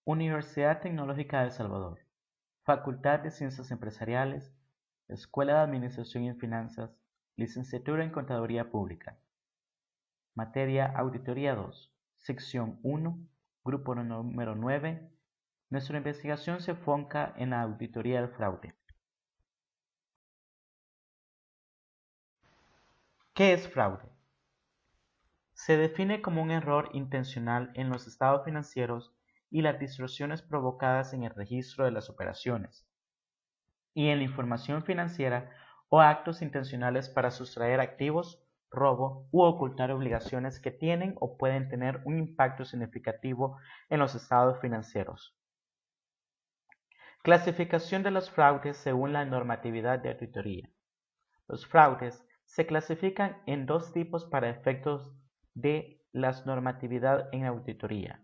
Universidad Tecnológica de El Salvador, Facultad de Ciencias Empresariales, Escuela de Administración y Finanzas, Licenciatura en Contaduría Pública. Materia Auditoría 2, Sección 1, Grupo número 9. Nuestra investigación se enfoca en la auditoría del fraude. ¿Qué es fraude? Se define como un error intencional en los estados financieros y las distorsiones provocadas en el registro de las operaciones y en la información financiera o actos intencionales para sustraer activos, robo u ocultar obligaciones que tienen o pueden tener un impacto significativo en los estados financieros. Clasificación de los fraudes según la normatividad de auditoría. Los fraudes se clasifican en dos tipos para efectos de la normatividad en auditoría.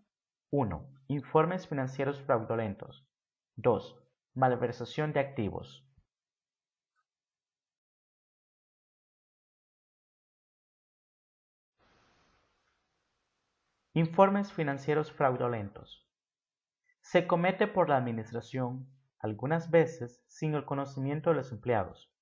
1. Informes financieros fraudulentos. 2. Malversación de activos. Informes financieros fraudulentos. Se comete por la administración, algunas veces sin el conocimiento de los empleados.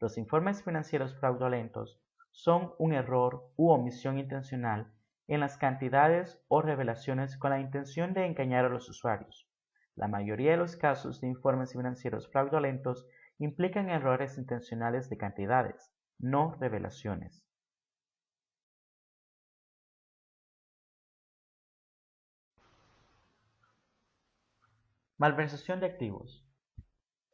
Los informes financieros fraudulentos son un error u omisión intencional en las cantidades o revelaciones con la intención de engañar a los usuarios. La mayoría de los casos de informes financieros fraudulentos implican errores intencionales de cantidades, no revelaciones. Malversación de activos.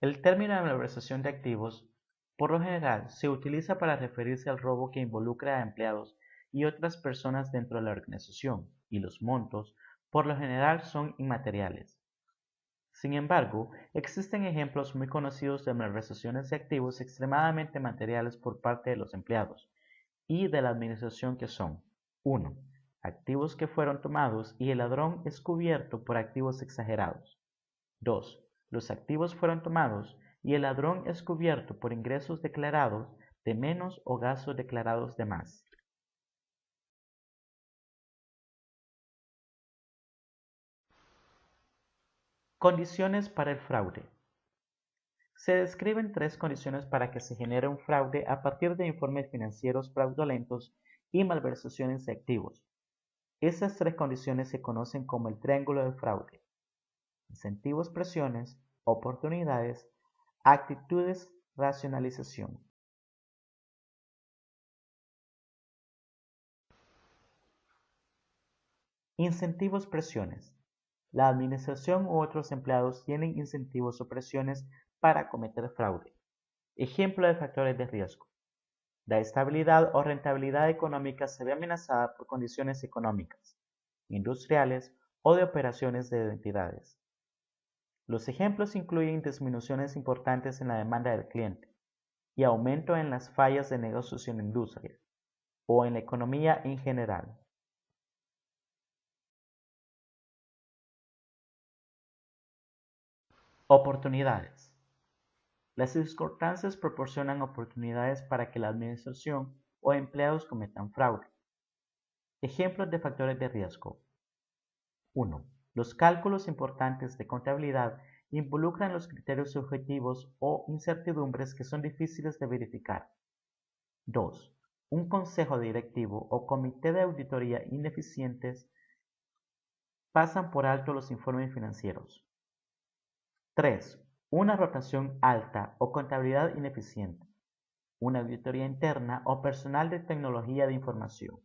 El término de malversación de activos, por lo general, se utiliza para referirse al robo que involucra a empleados y otras personas dentro de la organización, y los montos, por lo general, son inmateriales. Sin embargo, existen ejemplos muy conocidos de malversaciones de activos extremadamente materiales por parte de los empleados y de la administración que son: 1. Activos que fueron tomados y el ladrón es cubierto por activos exagerados. 2. Los activos fueron tomados y el ladrón es cubierto por ingresos declarados de menos o gastos declarados de más. Condiciones para el fraude. Se describen tres condiciones para que se genere un fraude a partir de informes financieros fraudulentos y malversaciones de activos. Esas tres condiciones se conocen como el triángulo del fraude: incentivos, presiones, oportunidades, actitudes, racionalización. Incentivos, presiones. La administración u otros empleados tienen incentivos o presiones para cometer fraude. Ejemplo de factores de riesgo. La estabilidad o rentabilidad económica se ve amenazada por condiciones económicas, industriales o de operaciones de entidades. Los ejemplos incluyen disminuciones importantes en la demanda del cliente y aumento en las fallas de negocios en la industria o en la economía en general. Oportunidades. Las circunstancias proporcionan oportunidades para que la administración o empleados cometan fraude. Ejemplos de factores de riesgo. 1. Los cálculos importantes de contabilidad involucran los criterios subjetivos o incertidumbres que son difíciles de verificar. 2. Un consejo directivo o comité de auditoría ineficientes pasan por alto los informes financieros. 3. Una rotación alta o contabilidad ineficiente. Una auditoría interna o personal de tecnología de información.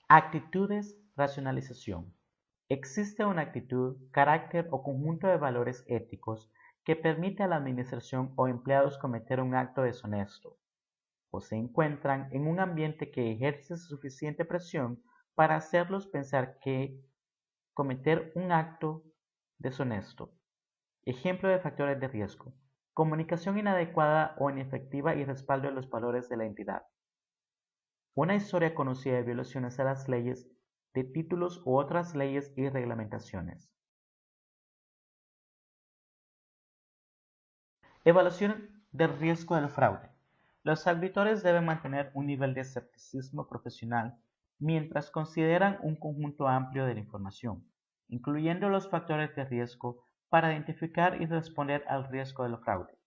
Actitudes, racionalización. Existe una actitud, carácter o conjunto de valores éticos que permite a la administración o empleados cometer un acto deshonesto, o se encuentran en un ambiente que ejerce suficiente presión para hacerlos pensar que cometer un acto deshonesto. Ejemplo de factores de riesgo: comunicación inadecuada o inefectiva y respaldo de los valores de la entidad. Una historia conocida de violaciones a las leyes de títulos u otras leyes y reglamentaciones. Evaluación del riesgo del fraude. Los auditores deben mantener un nivel de escepticismo profesional mientras consideran un conjunto amplio de la información, incluyendo los factores de riesgo para identificar y responder al riesgo del fraude.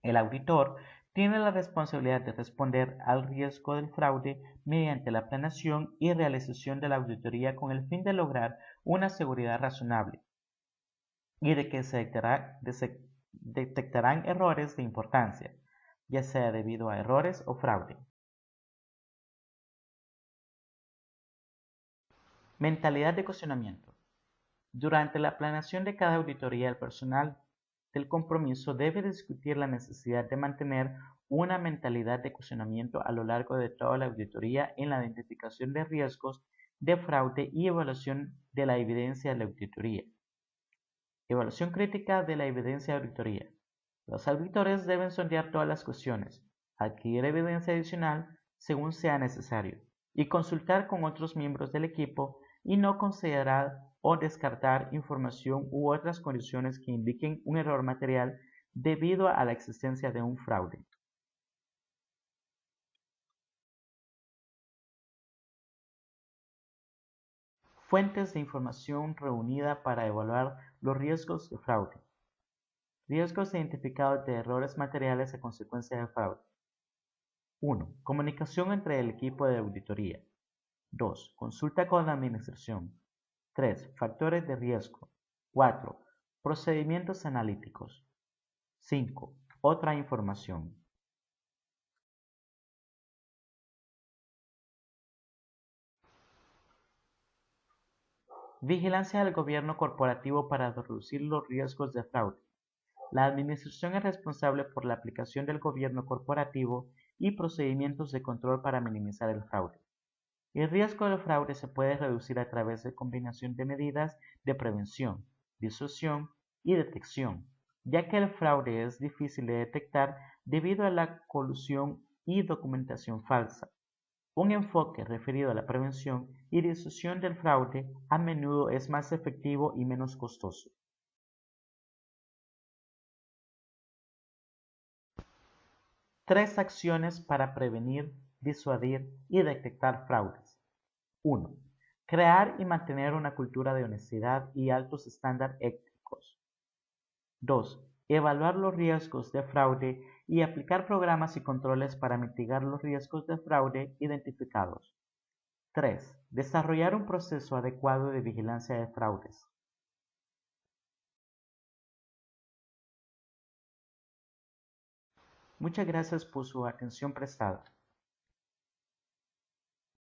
El auditor tiene la responsabilidad de responder al riesgo del fraude mediante la planeación y realización de la auditoría con el fin de lograr una seguridad razonable y de que se detectarán errores de importancia, ya sea debido a errores o fraude. Mentalidad de cuestionamiento. Durante la planeación de cada auditoría, el personal del compromiso debe discutir la necesidad de mantener una mentalidad de cuestionamiento a lo largo de toda la auditoría en la identificación de riesgos de fraude y evaluación de la evidencia de la auditoría. Evaluación crítica de la evidencia de auditoría. Los auditores deben sondear todas las cuestiones, adquirir evidencia adicional según sea necesario, y consultar con otros miembros del equipo y no considerar o descartar información u otras condiciones que indiquen un error material debido a la existencia de un fraude. Fuentes de información reunida para evaluar los riesgos de fraude. Riesgos identificados de errores materiales a consecuencia del fraude. 1. Comunicación entre el equipo de auditoría. 2. Consulta con la administración. 3. Factores de riesgo. 4. Procedimientos analíticos. 5. Otra información. Vigilancia del gobierno corporativo para reducir los riesgos de fraude. La administración es responsable por la aplicación del gobierno corporativo y procedimientos de control para minimizar el fraude. El riesgo del fraude se puede reducir a través de combinación de medidas de prevención, disuasión y detección, ya que el fraude es difícil de detectar debido a la colusión y documentación falsa. Un enfoque referido a la prevención y disuasión del fraude a menudo es más efectivo y menos costoso. 3 acciones para prevenir, disuadir y detectar fraudes. 1. Crear y mantener una cultura de honestidad y altos estándares éticos. 2. Evaluar los riesgos de fraude y aplicar programas y controles para mitigar los riesgos de fraude identificados. 3. Desarrollar un proceso adecuado de vigilancia de fraudes. Muchas gracias por su atención prestada.